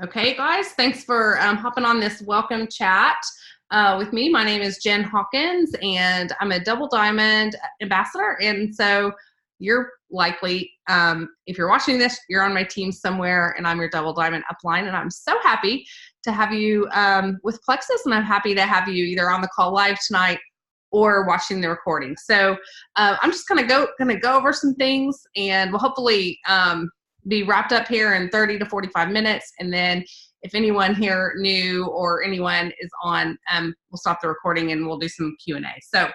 Okay, guys, thanks for hopping on this welcome chat with me. My name is Jen Hawkins, and I'm a Double Diamond ambassador. And so you're likely, if you're watching this, you're on my team somewhere, and I'm your Double Diamond upline. And I'm so happy to have you with Plexus, and I'm happy to have you either on the call live tonight or watching the recording. So I'm just gonna go over some things, and we'll hopefully be wrapped up here in 30 to 45 minutes. And then if anyone here new or anyone is on, we'll stop the recording and we'll do some Q&A. So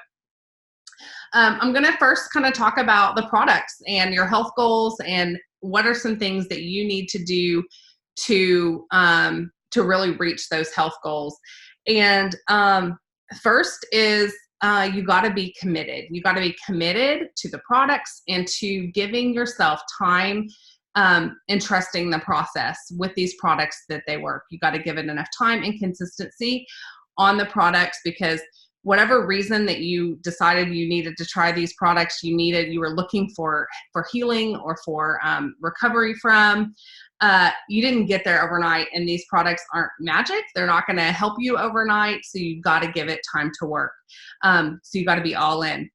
I'm going to first kind of talk about the products and your health goals and what are some things that you need to do to really reach those health goals. And first is you got to be committed. You got to be committed to the products and to giving yourself time and trusting the process with these products that they work. You got to give it enough time and consistency on the products, because whatever reason that you decided you needed to try these products, you were looking for healing or for recovery from, you didn't get there overnight, and these products aren't magic. They're not going to help you overnight. So you've got to give it time to work. So you got to be all in.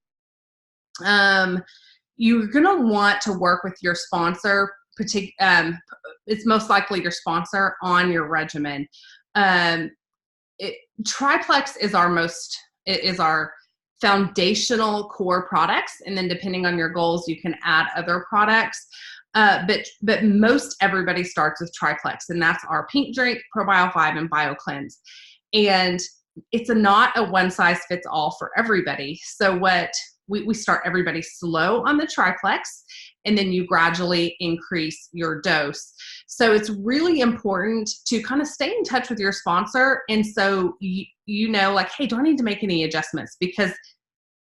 You're going to want to work with your sponsor. It's most likely your sponsor on your regimen. Triplex is our foundational core products, and then depending on your goals, you can add other products. But most everybody starts with Triplex, and that's our pink drink, ProBio 5, and BioCleanse. And it's not a one size fits all for everybody. So what we start everybody slow on the Triplex, and then you gradually increase your dose. So it's really important to kind of stay in touch with your sponsor. And so you know, like, hey, do I need to make any adjustments? Because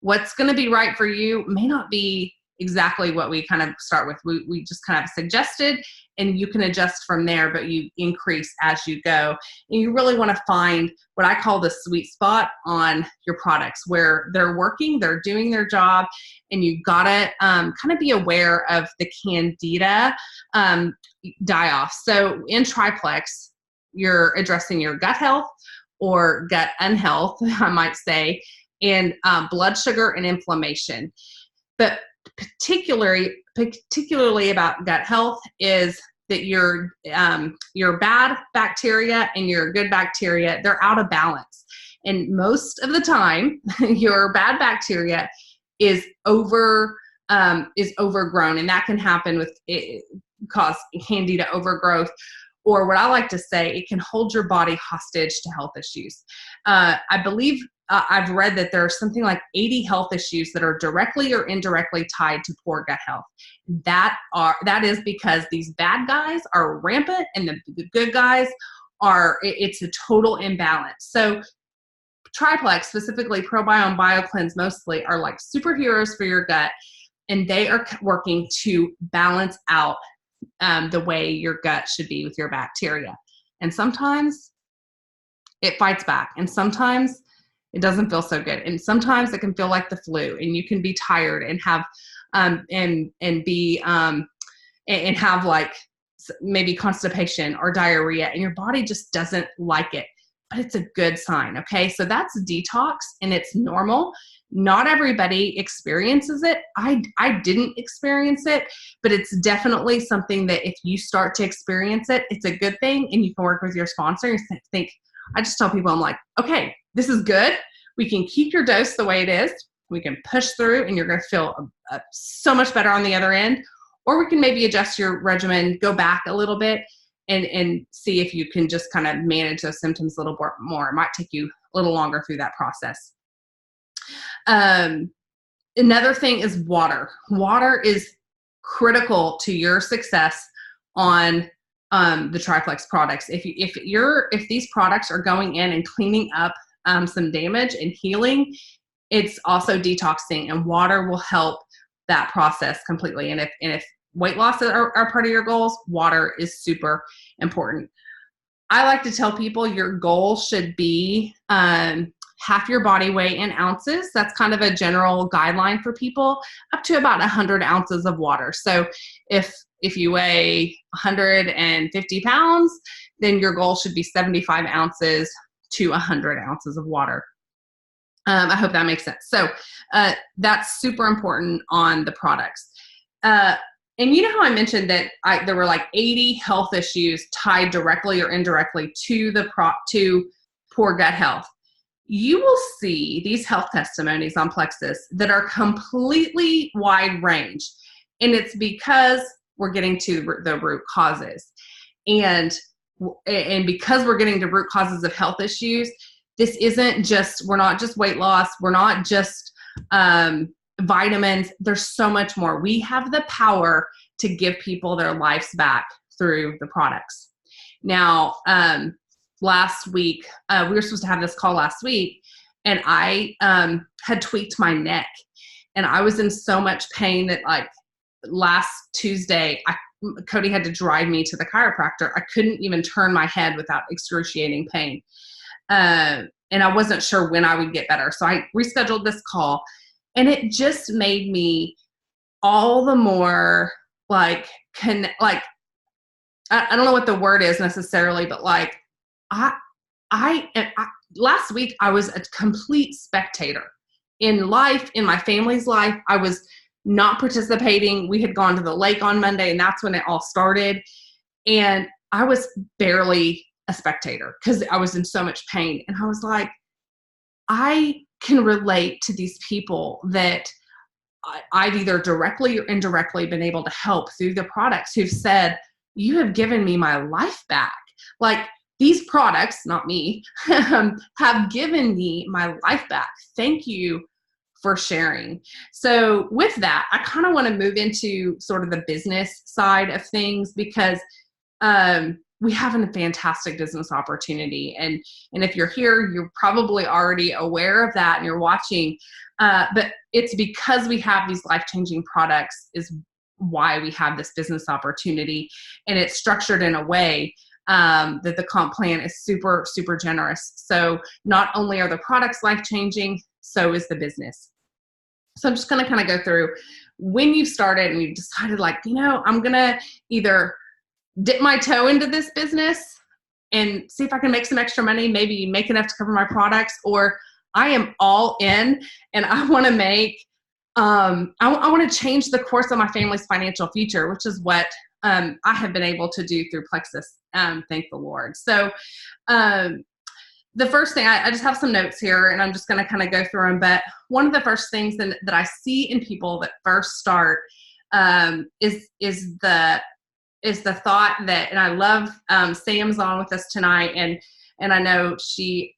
what's going to be right for you may not be exactly what we kind of start with. We just kind of suggested, and you can adjust from there, but you increase as you go. And you really want to find what I call the sweet spot on your products, where they're working, they're doing their job, and you gotta kind of be aware of the candida die-off. So in Triplex, you're addressing your gut health or gut unhealth, I might say, and blood sugar and inflammation. But particularly about gut health is that your bad bacteria and your good bacteria, they're out of balance. And most of the time, your bad bacteria is overgrown, and that can happen with cause candida overgrowth. Or what I like to say, it can hold your body hostage to health issues. I believe I've read that there are something like 80 health issues that are directly or indirectly tied to poor gut health. That is because these bad guys are rampant, and the good guys it's a total imbalance. So Triplex, specifically ProBio and BioCleanse mostly, are like superheroes for your gut, and they are working to balance out the way your gut should be with your bacteria. And sometimes it fights back, and sometimes it doesn't feel so good, and sometimes it can feel like the flu, and you can be tired and have and have like maybe constipation or diarrhea, and your body just doesn't like it. But it's a good sign. Okay, so that's detox, and it's normal. Not everybody experiences it. I didn't experience it, but it's definitely something that if you start to experience it, it's a good thing, and you can work with your sponsor and think. I just tell people, I'm like, okay, this is good. We can keep your dose the way it is. We can push through, and you're going to feel so much better on the other end. Or we can maybe adjust your regimen, go back a little bit, and see if you can just kind of manage those symptoms a little more. It might take you a little longer through that process. Another thing is water. Water is critical to your success on the Triplex products. If these products are going in and cleaning up some damage and healing, it's also detoxing, and water will help that process completely. And if weight loss are part of your goals, water is super important. I like to tell people your goal should be half your body weight in ounces. That's kind of a general guideline for people, up to about 100 ounces of water. So if you weigh 150 pounds, then your goal should be 75 ounces to 100 ounces of water. I hope that makes sense. So that's super important on the products. And you know how I mentioned that there were like 80 health issues tied directly or indirectly to to poor gut health. You will see these health testimonies on Plexus that are completely wide range. And it's because we're getting to the root causes. And because we're getting to root causes of health issues, this isn't just, we're not just weight loss. We're not just vitamins. There's so much more. We have the power to give people their lives back through the products. Now, last week, we were supposed to have this call last week, and I had tweaked my neck, and I was in so much pain that like last Tuesday, Cody had to drive me to the chiropractor. I couldn't even turn my head without excruciating pain. And I wasn't sure when I would get better. So I rescheduled this call, and it just made me all the more I don't know what the word is necessarily, but like last week I was a complete spectator in life, in my family's life. I was not participating. We had gone to the lake on Monday, and that's when it all started. And I was barely a spectator because I was in so much pain. And I was like, I can relate to these people that I've either directly or indirectly been able to help through the products, who've said, you have given me my life back. Like, these products, not me, have given me my life back. Thank you for sharing. So with that, I kind of want to move into sort of the business side of things, because we have a fantastic business opportunity. And if you're here, you're probably already aware of that and you're watching. But it's because we have these life-changing products is why we have this business opportunity. And it's structured in a way that the comp plan is super, super generous. So not only are the products life-changing, so is the business. So I'm just going to kind of go through when you started and you decided, like, I'm going to either dip my toe into this business and see if I can make some extra money, maybe make enough to cover my products, or I am all in and I want to make, I want to change the course of my family's financial future, which is what I have been able to do through Plexus. Thank the Lord. So the first thing, I just have some notes here and I'm just going to kind of go through them. But one of the first things that I see in people that first start is the thought that, and I love Sam's on with us tonight, and I know she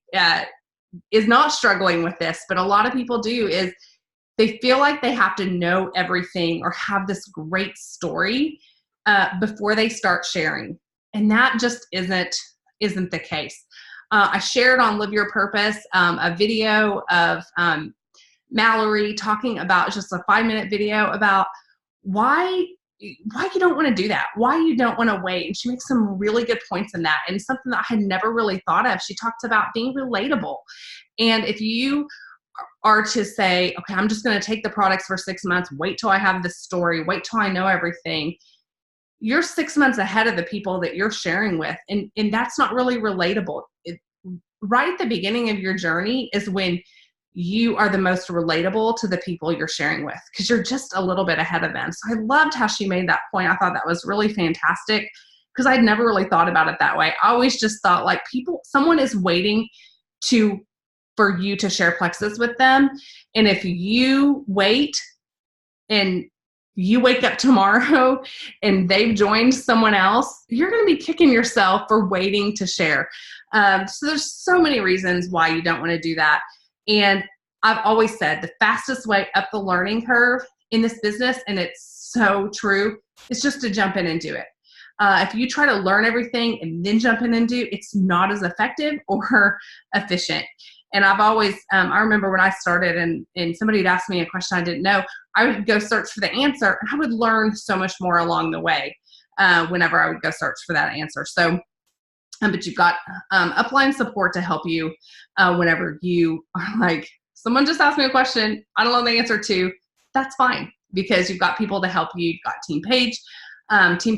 is not struggling with this, but a lot of people do, is they feel like they have to know everything or have this great story before they start sharing. And that just isn't the case. I shared on Live Your Purpose a video of Mallory talking about, just a 5-minute video about why you don't want to do that, why you don't want to wait. And she makes some really good points in that, and something that I had never really thought of. She talked about being relatable. And if you are to say, okay, I'm just going to take the products for 6 months, wait till I have this story, wait till I know everything, you're 6 months ahead of the people that you're sharing with. And that's not really relatable. Right at the beginning of your journey is when you are the most relatable to the people you're sharing with, because you're just a little bit ahead of them. So I loved how she made that point. I thought that was really fantastic, because I'd never really thought about it that way. I always just thought, like, someone is waiting for you to share Plexus with them. And if you wait and you wake up tomorrow and they've joined someone else, you're going to be kicking yourself for waiting to share. So there's so many reasons why you don't want to do that. And I've always said the fastest way up the learning curve in this business, and it's so true, is just to jump in and do it. If you try to learn everything and then jump in and do, it's not as effective or efficient. And I've always, I remember when I started and somebody had asked me a question I didn't know, I would go search for the answer, and I would learn so much more along the way whenever I would go search for that answer. So But you've got upline support to help you whenever you are like, someone just asked me a question I don't know the answer to. That's fine, because you've got people to help you. You've got team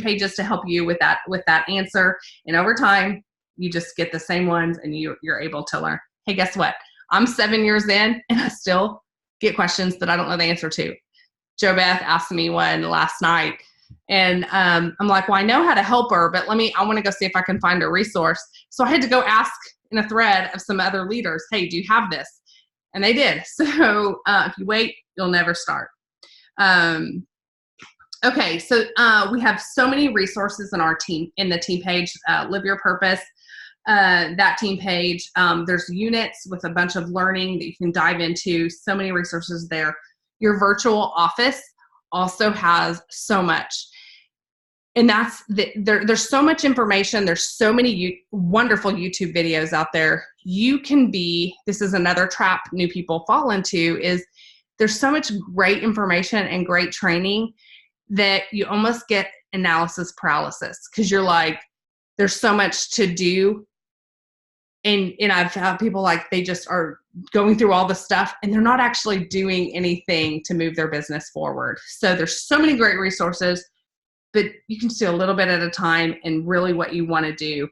pages to help you with that answer. And over time, you just get the same ones, and you're able to learn. Hey, guess what? I'm 7 years in, and I still get questions that I don't know the answer to. Jo Beth asked me one last night, and I'm like, well, I know how to help her, but I want to go see if I can find a resource. So I had to go ask in a thread of some other leaders, hey, do you have this? And they did. So if you wait, you'll never start. Okay, so we have so many resources in our team, in the team page, Live Your Purpose. That team page, there's units with a bunch of learning that you can dive into. So many resources there. Your virtual office also has so much. And there's so much information. There's so many wonderful YouTube videos out there. This is another trap new people fall into, is there's so much great information and great training that you almost get analysis paralysis, because you're like, there's so much to do. And I've had people like, they just are going through all the stuff and they're not actually doing anything to move their business forward. So there's so many great resources, but you can just do a little bit at a time. And really what you want to do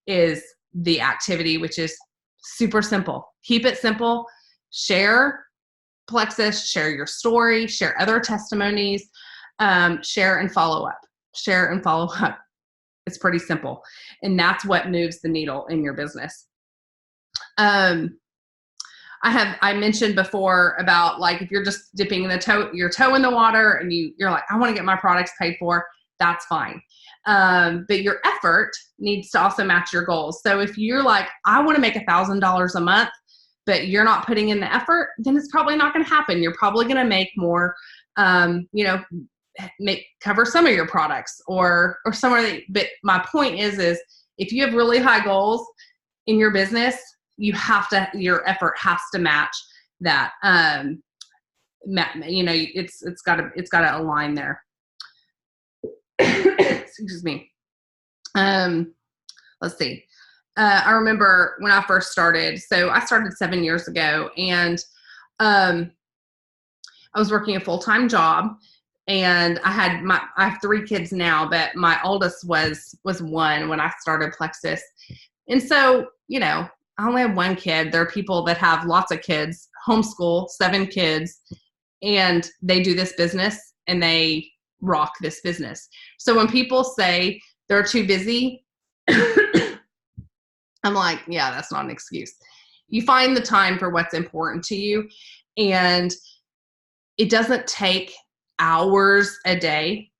is the activity, which is super simple. Keep it simple. Share Plexus, share your story, share other testimonies, share and follow up. Share and follow up. It's pretty simple. And that's what moves the needle in your business. I mentioned before about, like, if you're just dipping your toe in the water and you're like, I want to get my products paid for, that's fine. But your effort needs to also match your goals. So if you're like, I want to make $1,000 a month, but you're not putting in the effort, then it's probably not going to happen. You're probably going to make more, cover some of your products or somewhere. But my point is if you have really high goals in your business, your effort has to match that. It's got to align there. Excuse me. Let's see. I remember when I first started. So I started 7 years ago, and I was working a full-time job, and I have 3 kids now, but my oldest was 1 when I started Plexus. And so, I only have 1 kid. There are people that have lots of kids, homeschool, 7 kids, and they do this business and they rock this business. So when people say they're too busy, I'm like, yeah, that's not an excuse. You find the time for what's important to you, and it doesn't take hours a day.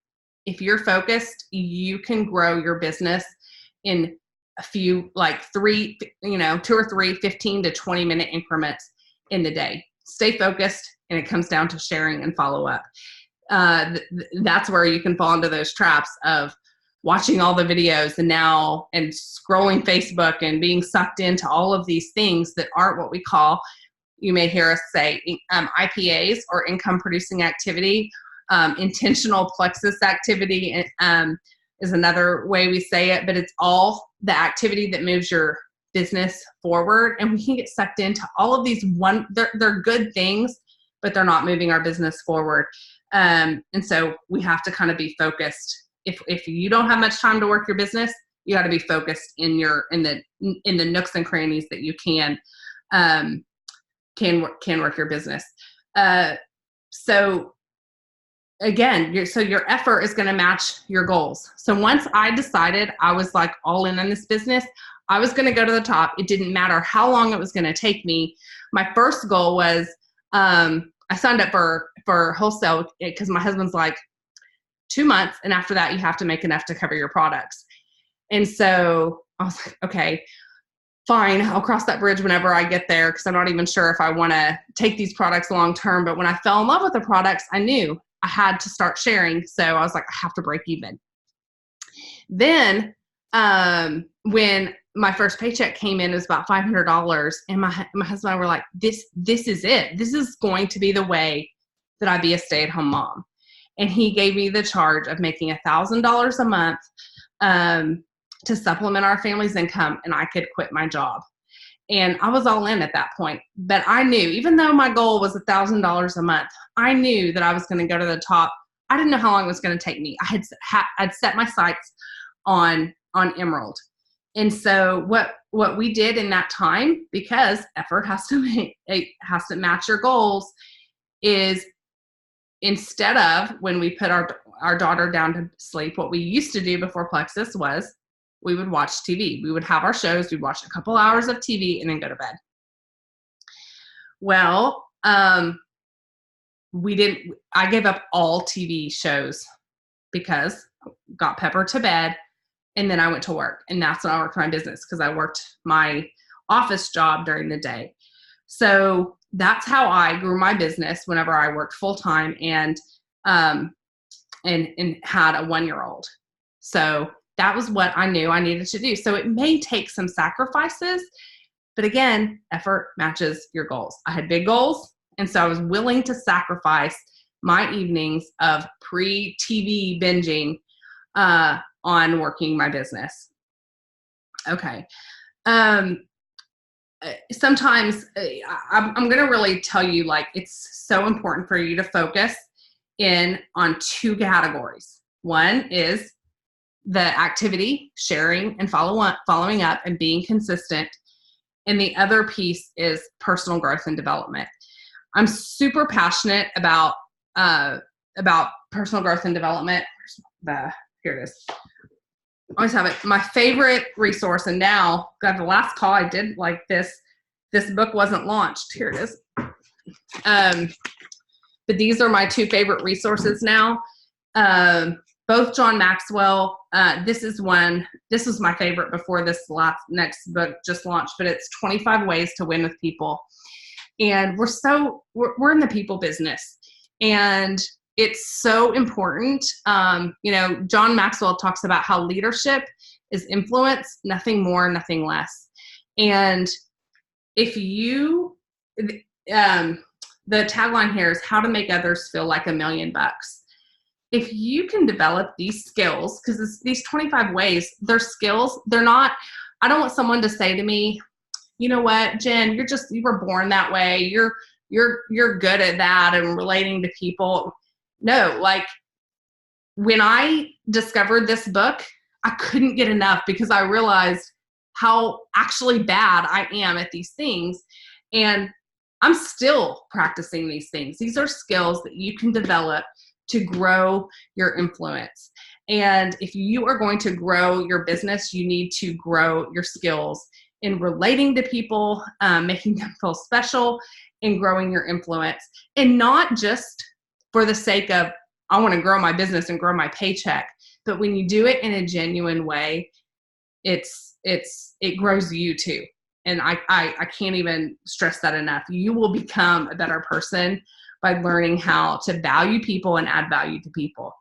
If you're focused, you can grow your business in a few, like 2 or 3 15 to 20 minute increments in the day. Stay focused, and it comes down to sharing and follow up. That's where you can fall into those traps of watching all the videos and scrolling Facebook and being sucked into all of these things that aren't what we call, you may hear us say, IPAs, or income producing activity. Intentional Plexus activity is another way we say it, but it's all the activity that moves your business forward. And we can get sucked into all of these they're good things, but they're not moving our business forward. And so we have to kind of be focused. If you don't have much time to work your business, you got to be focused in the nooks and crannies that you can work your business. So again, your effort is going to match your goals. So once I decided I was like all in on this business, I was going to go to the top. It didn't matter how long it was going to take me. My first goal was, I signed up for wholesale because my husband's like, 2 months, and after that you have to make enough to cover your products. And so I was like, okay, fine, I'll cross that bridge whenever I get there, because I'm not even sure if I want to take these products long term. But when I fell in love with the products, I knew I had to start sharing. So I was like, I have to break even. Then when my first paycheck came in, it was about $500, and my husband and I were like, this is it. This is going to be the way that I be a stay-at-home mom. And he gave me the charge of making $1,000 a month to supplement our family's income, and I could quit my job. And I was all in at that point. But I knew, even though my goal was $1,000 a month, I knew that I was going to go to the top. I didn't know how long it was going to take me. I'd set my sights on Emerald. And so what we did in that time, because effort has to match your goals, is instead of when we put our daughter down to sleep, what we used to do before Plexus was we would watch TV. We would have our shows. We'd watch a couple hours of TV and then go to bed. Well, I gave up all TV shows because I got Pepper to bed, and then I went to work. And that's when I worked my business, because I worked my office job during the day. So that's how I grew my business whenever I worked full time and had a 1-year-old. So that was what I knew I needed to do. So it may take some sacrifices, but again, effort matches your goals. I had big goals, and so I was willing to sacrifice my evenings of pre-TV binging on working my business. Okay. Sometimes I'm going to really tell you, like, it's so important for you to focus in on 2 categories. One is the activity, sharing and following up and being consistent. And the other piece is personal growth and development. I'm super passionate about personal growth and development. Here it is. I always have it. My favorite resource, and now, God, the last call I did like this book wasn't launched. Here it is. But these are my 2 favorite resources now. Both John Maxwell. This is my favorite before this next book just launched, but it's 25 Ways to Win with People. And we're in the people business, and it's so important. John Maxwell talks about how leadership is influence, nothing more, nothing less. And if you, the tagline here is how to make others feel like $1 million. If you can develop these skills, because these 25 ways, they're skills. They're not, I don't want someone to say to me, you know what, Jen, you were born that way. You're good at that and relating to people. No, like, when I discovered this book, I couldn't get enough, because I realized how actually bad I am at these things. And I'm still practicing these things. These are skills that you can develop to grow your influence. And if you are going to grow your business, you need to grow your skills in relating to people, making them feel special, and growing your influence. And not just for the sake of, I want to grow my business and grow my paycheck, but when you do it in a genuine way, it grows you too. And I can't even stress that enough. You will become a better person by learning how to value people and add value to people.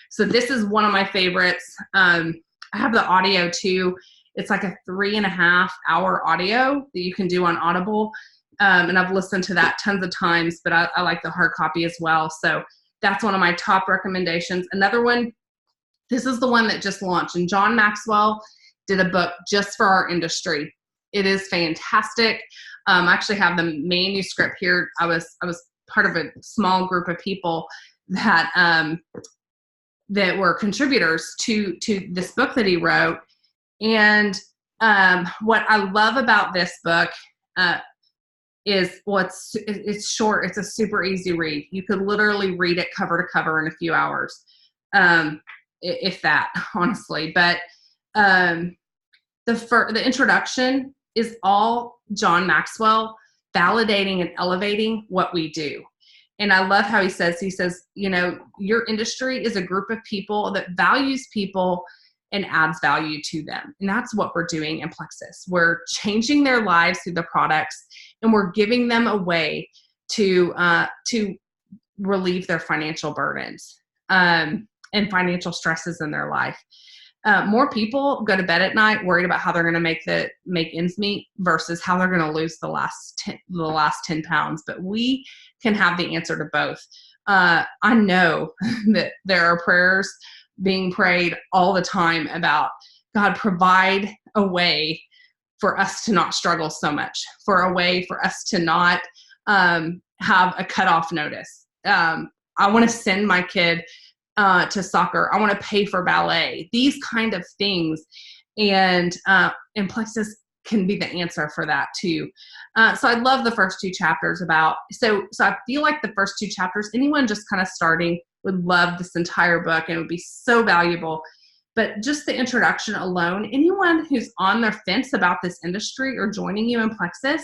So this is one of my favorites. I have the audio too. It's like a 3.5-hour audio that you can do on Audible. And I've listened to that tons of times, but I like the hard copy as well. So that's one of my top recommendations. Another one, this is the one that just launched, and John Maxwell did a book just for our industry. It is fantastic. I actually have the manuscript here. I was part of a small group of people that were contributors to this book that he wrote. And what I love about this book is it's short. It's a super easy read. You could literally read it cover to cover in a few hours, if that, honestly. But the introduction is all John Maxwell validating and elevating what we do. And I love how he says, your industry is a group of people that values people and adds value to them. And that's what we're doing in Plexus. We're changing their lives through the products, and we're giving them a way to relieve their financial burdens and financial stresses in their life. More people go to bed at night worried about how they're going to make ends meet versus how they're going to lose the last 10 pounds. But we can have the answer to both. I know that there are prayers being prayed all the time about God, provide a way for us to not struggle so much, for a way for us to not have a cutoff notice. I want to send my kid to soccer. I want to pay for ballet, these kind of things. And Plexus can be the answer for that too. So I love the first 2 chapters so I feel like the first 2 chapters, anyone just kind of starting would love this entire book and it would be so valuable. But just the introduction alone, anyone who's on their fence about this industry or joining you in Plexus,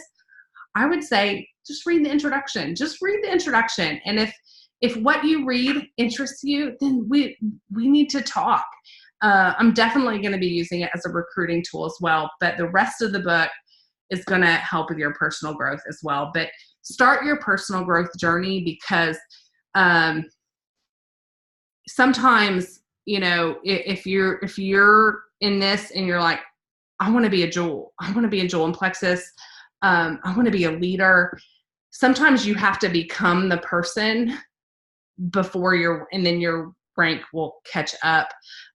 I would say just read the introduction. Just read the introduction. And if what you read interests you, then we need to talk. I'm definitely going to be using it as a recruiting tool as well, but the rest of the book is going to help with your personal growth as well. But start your personal growth journey, because sometimes, if you're in this and you're like, I want to be a jewel. I want to be a jewel in Plexus. I want to be a leader. Sometimes you have to become the person and then your rank will catch up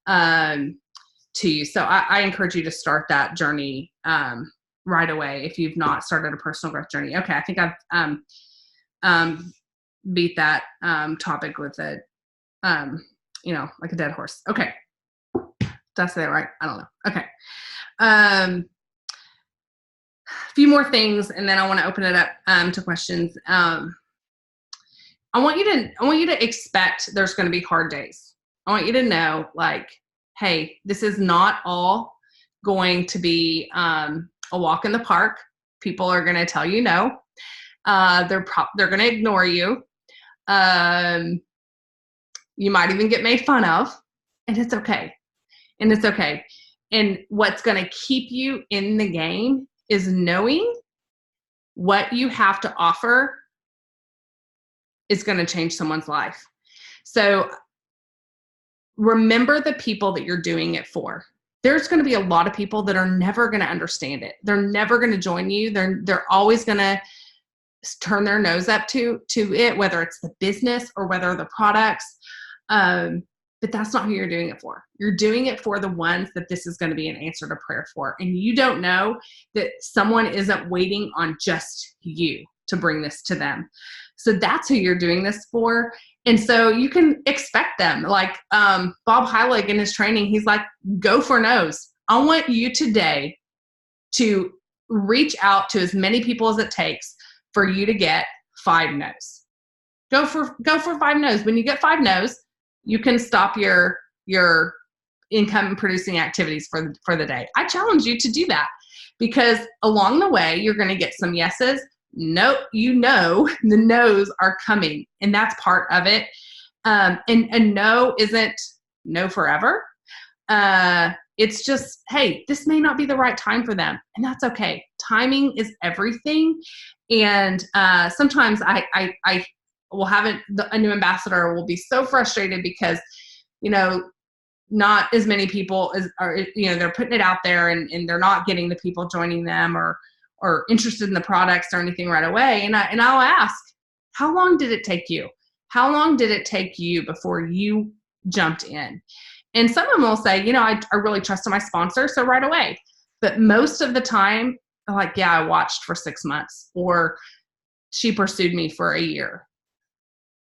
to you. So I encourage you to start that journey right away if you've not started a personal growth journey. Okay, I think I've beat that topic with a like a dead horse. Okay, did I say that right? I don't know. Okay, a few more things, and then I want to open it up to questions. I want you to expect there's going to be hard days. I want you to know, like, hey, this is not all going to be a walk in the park. People are going to tell you no. They're going to ignore you. You might even get made fun of, and it's okay. And what's going to keep you in the game is knowing what you have to offer is going to change someone's life. So remember the people that you're doing it for. There's going to be a lot of people that are never going to understand it. They're never going to join you. They're always going to turn their nose up to it, whether it's the business or whether the products. But that's not who you're doing it for. You're doing it for the ones that this is going to be an answer to prayer for. And you don't know that someone isn't waiting on just you to bring this to them. So that's who you're doing this for. And so you can expect them. Like Bob Heilig in his training, he's like, go for no's. I want you today to reach out to as many people as it takes for you to get 5 no's. Go for 5 no's. When you get 5 no's, you can stop your income producing activities for the day. I challenge you to do that, because along the way, you're going to get some yeses. Nope, the no's are coming, and that's part of it. And a no isn't no forever. It's just, hey, this may not be the right time for them, and that's okay. Timing is everything. And sometimes I will have a new ambassador will be so frustrated because, not as many people are, they're putting it out there and they're not getting the people joining them or interested in the products or anything right away. And I'll ask, how long did it take you? How long did it take you before you jumped in? And some of them will say, I really trusted my sponsor, so right away. But most of the time, I'm like, yeah, I watched for 6 months, or she pursued me for a year.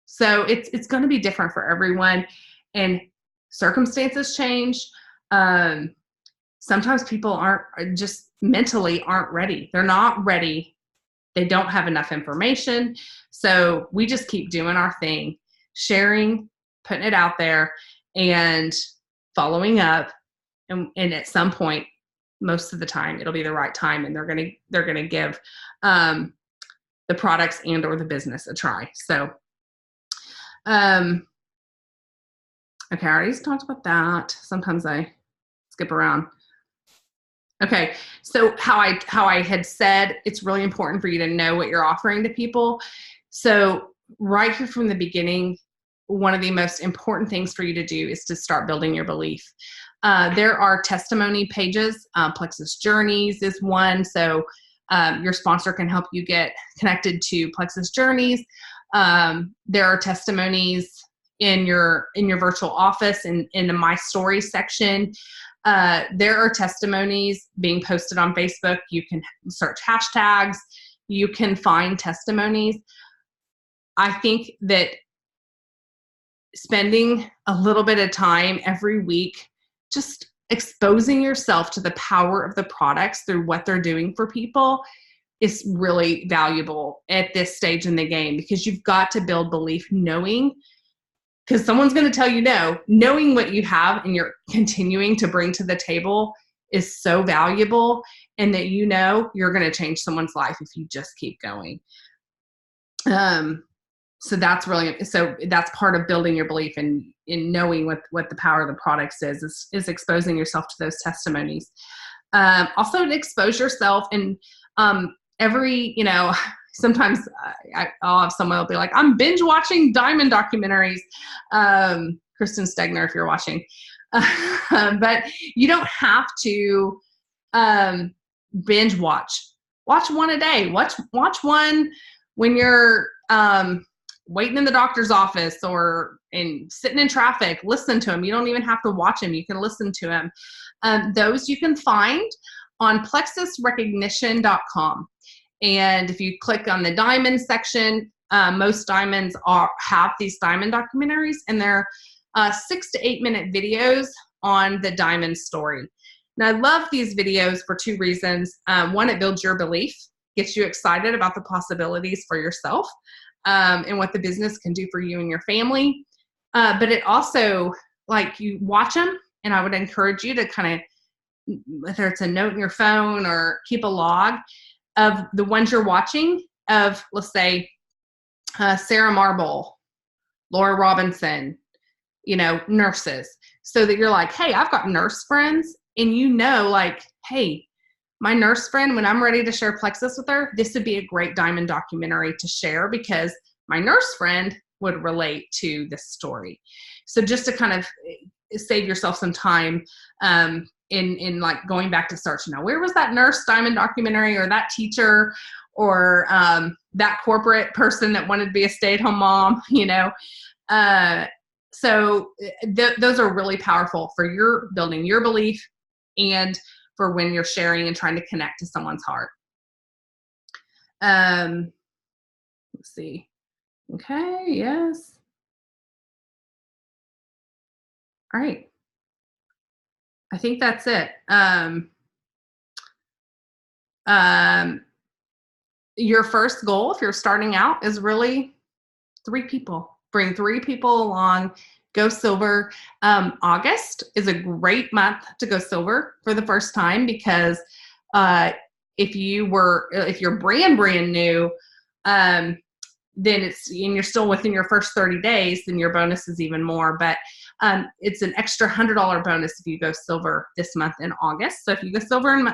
So it's going to be different for everyone, and circumstances change. Sometimes people aren't mentally ready. They're not ready. They don't have enough information. So we just keep doing our thing, sharing, putting it out there, and following up. And at some point, most of the time, it'll be the right time, and they're gonna give the products and or the business a try. So, okay, I already talked about that. Sometimes I skip around. Okay, so how I had said, it's really important for you to know what you're offering to people. So right here from the beginning, one of the most important things for you to do is to start building your belief. There are testimony pages. Plexus Journeys is one. So your sponsor can help you get connected to Plexus Journeys. There are testimonies in your virtual office in the My Story section. There are testimonies being posted on Facebook. You can search hashtags. You can find testimonies. I think that spending a little bit of time every week just exposing yourself to the power of the products through what they're doing for people is really valuable at this stage in the game, because you've got to build belief, knowing, because someone's going to tell you no. Knowing what you have and you're continuing to bring to the table is so valuable, and that you know you're going to change someone's life if you just keep going. So that's part of building your belief, and in knowing what the power of the products is exposing yourself to those testimonies. Also to expose yourself, and sometimes I'll have someone will be like, I'm binge watching diamond documentaries. Kristen Stegner, if you're watching. But you don't have to binge watch. Watch one a day. Watch one when you're waiting in the doctor's office or sitting in traffic. Listen to them. You don't even have to watch them. You can listen to them. Those you can find on plexusrecognition.com. And if you click on the diamond section, most diamonds have these diamond documentaries, and they're 6 to 8 minute videos on the diamond story. Now, I love these videos for two reasons. One, it builds your belief, gets you excited about the possibilities for yourself, and what the business can do for you and your family. But it also, like, you watch them, and I would encourage you to kind of, whether it's a note in your phone or keep a log of the ones you're watching, of, let's say, Sarah Marble, Laura Robinson, nurses, so that you're like, hey, I've got nurse friends, and like, hey, my nurse friend, when I'm ready to share Plexus with her, this would be a great diamond documentary to share, because my nurse friend would relate to this story. So just to kind of save yourself some time in like going back to search. Now, where was that nurse diamond documentary, or that teacher, or that corporate person that wanted to be a stay-at-home mom, So those are really powerful for your building your belief, and for when you're sharing and trying to connect to someone's heart. Let's see. Okay, yes. All right. I think that's it. Your first goal, if you're starting out, is really 3 people. Bring 3 people along. Go silver. August is a great month to go silver for the first time, because if you're brand new, then and you're still within your first 30 days, then your bonus is even more. But it's an extra $100 bonus if you go silver this month in August. So if you go silver in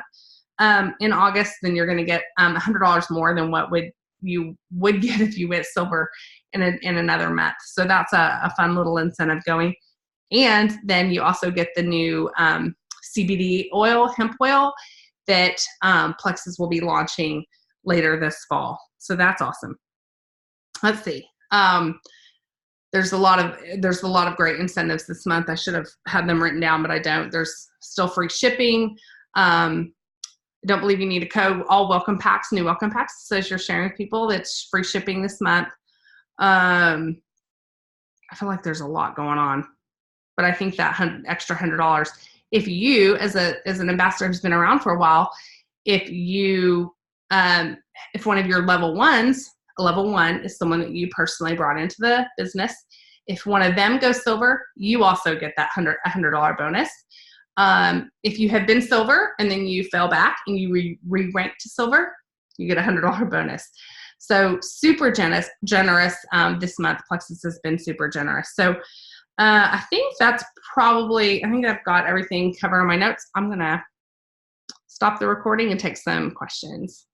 August, then you're going to get $100 more than what you would get if you went silver in another month. So that's a fun little incentive going. And then you also get the new CBD oil, hemp oil, that Plexus will be launching later this fall. So that's awesome. Let's see. There's a lot of great incentives this month. I should have had them written down, but I don't. There's still free shipping. I don't believe you need a code. All welcome packs, new welcome packs, says you're sharing with people. That's free shipping this month. I feel like there's a lot going on, but I think that extra $100, if you, as an ambassador who's been around for a while, if one of your level 1s, a level 1 is someone that you personally brought into the business. If one of them goes silver, you also get that $100 bonus. If you have been silver and then you fell back and you re-rank to silver, you get a $100 bonus. So super generous this month. Plexus has been super generous. So I think I've got everything covered on my notes. I'm going to stop the recording and take some questions.